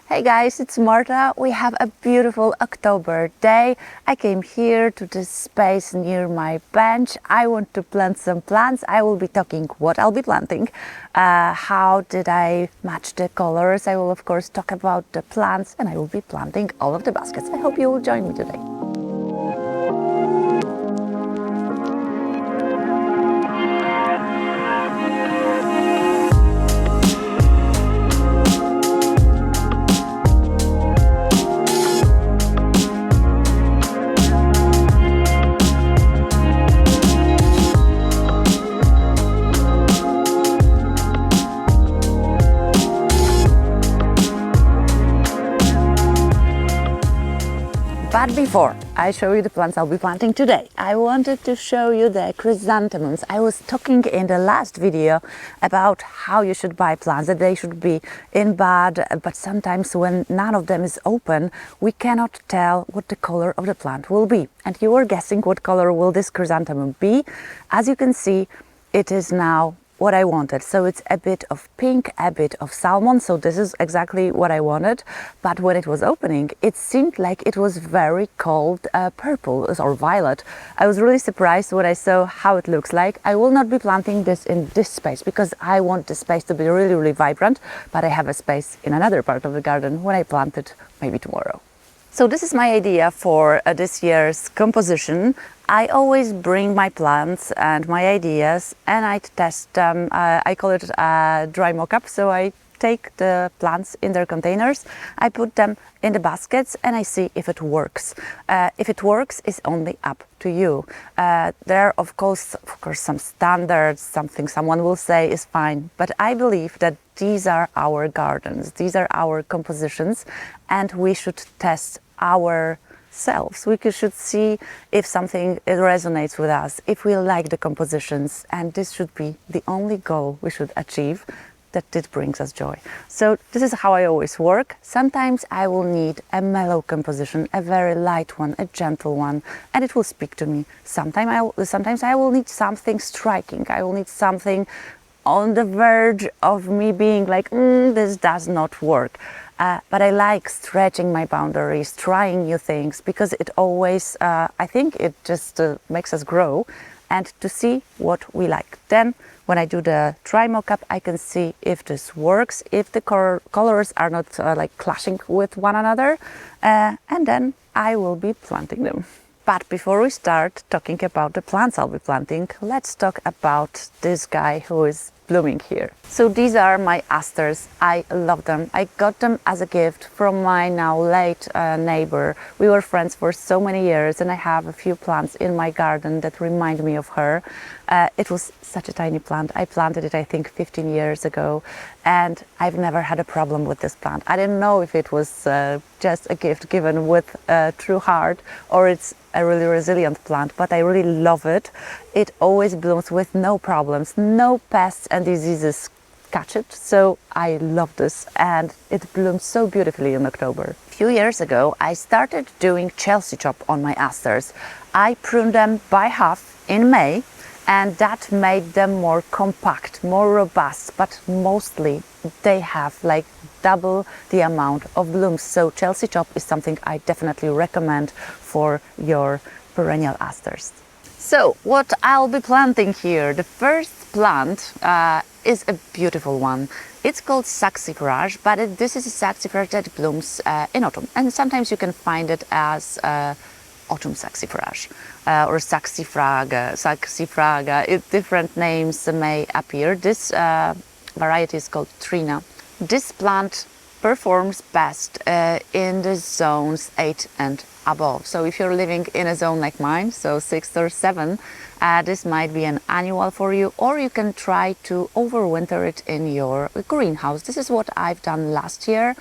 Hey guys, it's Marta. We have a beautiful October day. I came here to this space near my bench. I want to plant some plants. I will be talking what I'll be planting, how did I match the colors. I will of course talk about the plants and I will be planting all of the baskets. I hope you will join me today. But before I show you the plants I'll be planting today, I wanted to show you the chrysanthemums. I was talking in the last video about how you should buy plants, that they should be in bud, but sometimes when none of them is open, we cannot tell what the color of the plant will be. And you were guessing what color will this chrysanthemum be. As you can see, it is now what I wanted. So it's a bit of pink, a bit of salmon. So this is exactly what I wanted. But when it was opening, it seemed like it was very cold purple or violet. I was really surprised when I saw how it looks like. I will not be planting this in this space because I want the space to be really, really vibrant. But I have a space in another part of the garden when I plant it maybe tomorrow. So this is my idea for this year's composition. I always bring my plants and my ideas and I test them. I call it a dry mock-up. So I take the plants in their containers, I put them in the baskets and I see if it works. If it works, it's only up to you. There are of course some standards, something someone will say is fine, but I believe that these are our gardens, these are our compositions and we should test ourselves. We should see if something resonates with us, if we like the compositions, and this should be the only goal we should achieve, that it brings us joy. So this is how I always work. Sometimes I will need a mellow composition, a very light one, a gentle one, and it will speak to me. Sometimes I will need something striking. I will need something on the verge of me being like, this does not work. But I like stretching my boundaries, trying new things, because it always, I think it just makes us grow and to see what we like. Then when I do the dry mock-up, I can see if this works, if the colors are not like clashing with one another, and then I will be planting them. But before we start talking about the plants I'll be planting, let's talk about this guy who is blooming here. So these are my asters. I love them. I got them as a gift from my now late neighbor. We were friends for so many years and I have a few plants in my garden that remind me of her. It was such a tiny plant. I planted it I think 15 years ago and I've never had a problem with this plant. I didn't know if it was just a gift given with a true heart or it's a really resilient plant, but I really love it. It always blooms with no problems, no pests and diseases catch it. So I love this and it blooms so beautifully in October. A few years ago, I started doing Chelsea chop on my asters. I pruned them by half in May and that made them more compact, more robust, but mostly they have like double the amount of blooms. So Chelsea chop is something I definitely recommend for your perennial asters. So what I'll be planting here, the first plant is a beautiful one. It's called Saxifrage, but this is a Saxifrage that blooms in autumn. And sometimes you can find it as autumn Saxifrage or Saxifraga. Different names may appear. This variety is called Trina. This plant performs best in the zones 8 and above. So if you're living in a zone like mine, so 6 or 7, this might be an annual for you, or you can try to overwinter it in your greenhouse. This is what I've done last year,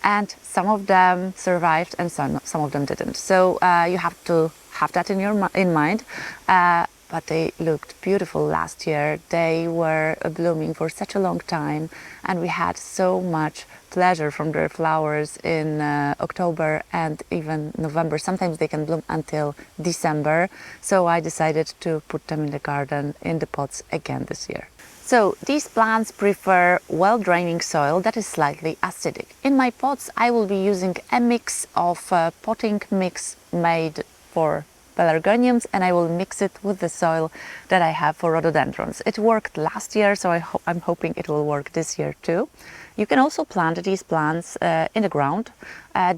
and some of them survived and some of them didn't. So you have to have that in mind. But they looked beautiful last year. They were blooming for such a long time and we had so much pleasure from their flowers in October and even November. Sometimes they can bloom until December. So I decided to put them in the garden in the pots again this year. So these plants prefer well-draining soil that is slightly acidic. In my pots I will be using a mix of potting mix made for pelargoniums, and I will mix it with the soil that I have for rhododendrons. It worked last year, so I'm hoping it will work this year too. You can also plant these plants in the ground.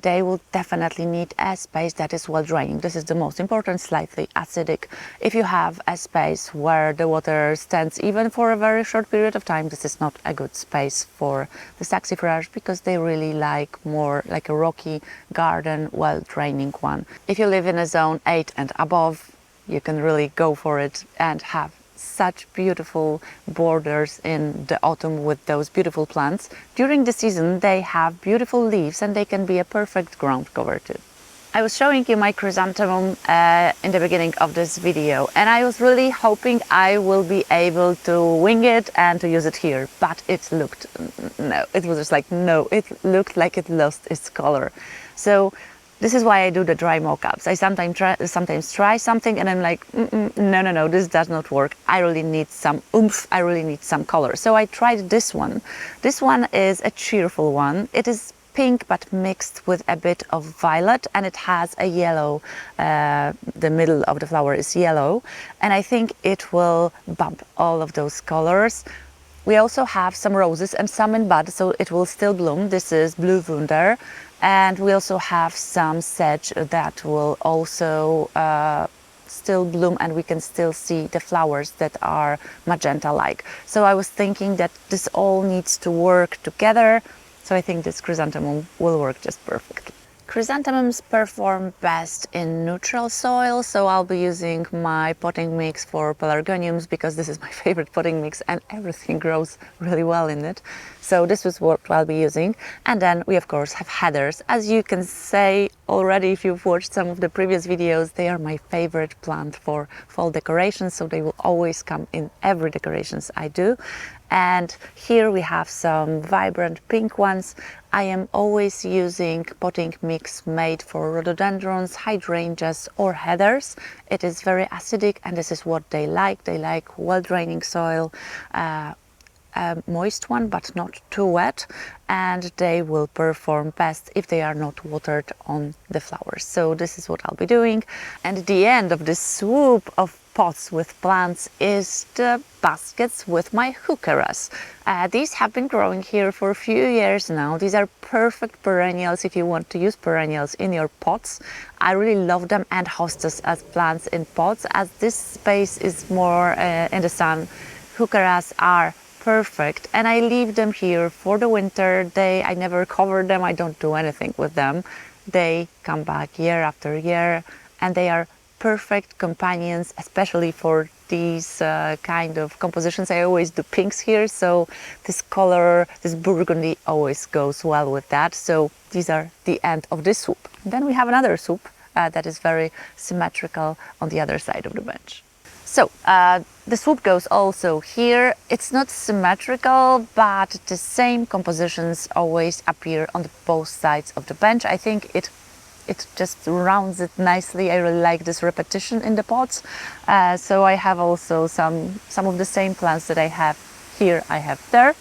They will definitely need a space that is well draining. This is the most important, slightly acidic. If you have a space where the water stands even for a very short period of time, this is not a good space for the Saxifrage, because they really like more like a rocky garden, well draining one. If you live in a zone 8 and above, you can really go for it and have such beautiful borders in the autumn with those beautiful plants. During the season they have beautiful leaves and they can be a perfect ground cover too. I was showing you my chrysanthemum in the beginning of this video, and I was really hoping I will be able to wing it and to use it here, but it looked, no, it was just like, no, it looked like it lost its color. So this is why I do the dry mock-ups. I sometimes try something and I'm like, no, this does not work. I really need some oomph, I really need some color. So I tried this one. This one is a cheerful one. It is pink but mixed with a bit of violet, and it has a yellow, the middle of the flower is yellow, and I think it will bump all of those colors. We also have some roses and some in bud, so it will still bloom. This is Blue Wunder, and we also have some sedge that will also still bloom, and we can still see the flowers that are magenta-like. So I was thinking that this all needs to work together, so I think this chrysanthemum will work just perfectly. Chrysanthemums perform best in neutral soil, so I'll be using my potting mix for pelargoniums because this is my favorite potting mix and everything grows really well in it. So this is what I'll be using. And then we of course have heathers. As you can say already, if you've watched some of the previous videos, they are my favorite plant for fall decorations, so they will always come in every decorations I do. And here we have some vibrant pink ones. I am always using potting mix made for rhododendrons, hydrangeas or heathers. It is very acidic and this is what they like. They like well-draining soil, a moist one but not too wet, and they will perform best if they are not watered on the flowers. So this is what I'll be doing. And at the end of this swoop of pots with plants is the baskets with my heucheras. These have been growing here for a few years now. These are perfect perennials if you want to use perennials in your pots. I really love them and hostas as plants in pots. As this space is more in the sun, heucheras are perfect, and I leave them here for the winter. I never cover them, I don't do anything with them. They come back year after year and they are perfect companions, especially for these kind of compositions. I always do pinks here, so this color, this burgundy, always goes well with that. So these are the end of this swoop. Then we have another swoop that is very symmetrical on the other side of the bench. So the swoop goes also here. It's not symmetrical, but the same compositions always appear on both sides of the bench. I think it just rounds it nicely. I really like this repetition in the pots. So I have also some of the same plants that I have here, I have there.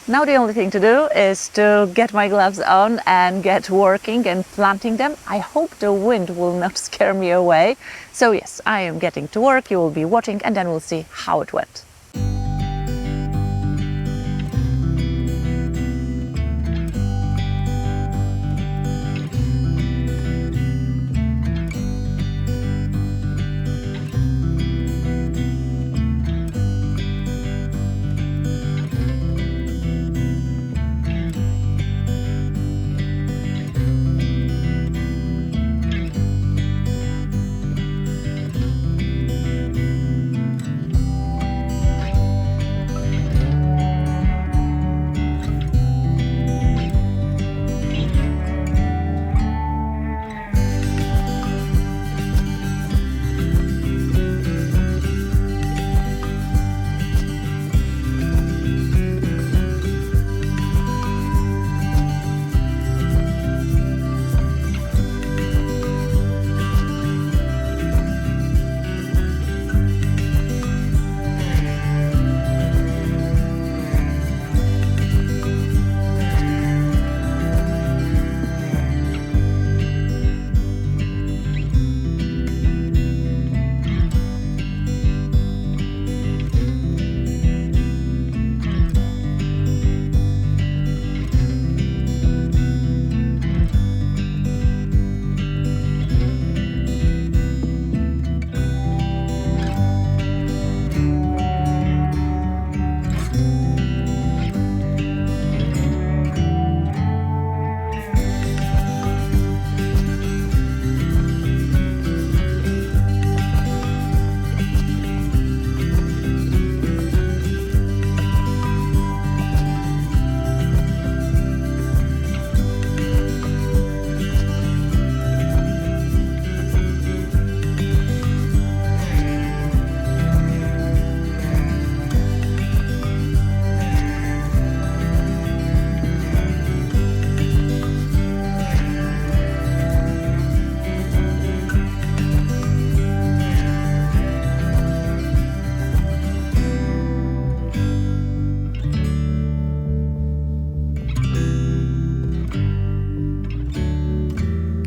Now the only thing to do is to get my gloves on and get working and planting them. I hope the wind will not scare me away. So yes, I am getting to work. You will be watching and then we'll see how it went.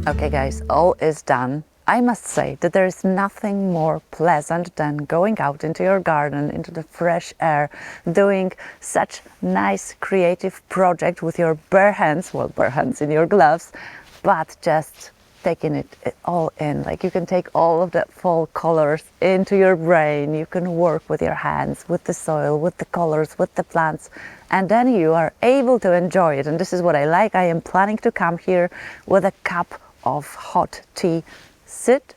Okay guys, all is done. I must say that there is nothing more pleasant than going out into your garden, into the fresh air, doing such nice creative project with your bare hands, well, bare hands in your gloves, but just taking it all in. Like you can take all of the fall colors into your brain, you can work with your hands, with the soil, with the colors, with the plants, and then you are able to enjoy it. And this is what I like. I am planning to come here with a cup of hot tea, sit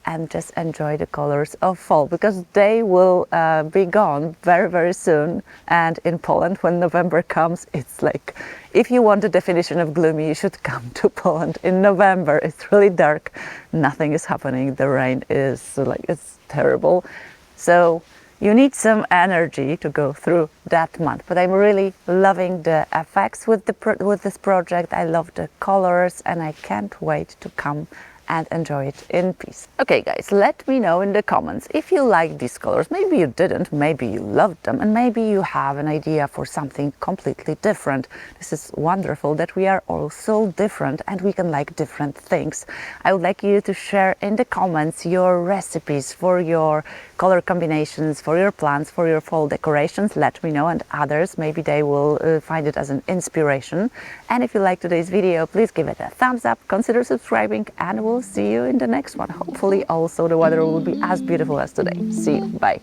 and just enjoy the colors of fall, because they will be gone very, very soon. And in Poland, when November comes, it's like, if you want a definition of gloomy, you should come to Poland in November. It's really dark, nothing is happening, the rain is like, it's terrible. So you need some energy to go through that month. But I'm really loving the effects with this project. I love the colors and I can't wait to come and enjoy it in peace. Okay guys, let me know in the comments if you like these colors. Maybe you didn't, maybe you loved them, and maybe you have an idea for something completely different. This is wonderful that we are all so different and we can like different things. I would like you to share in the comments your recipes for your color combinations, for your plants, for your fall decorations. Let me know, and others, maybe they will find it as an inspiration. And if you like today's video, please give it a thumbs up, consider subscribing, and we'll see you in the next one. Hopefully also the weather will be as beautiful as today. See you, bye.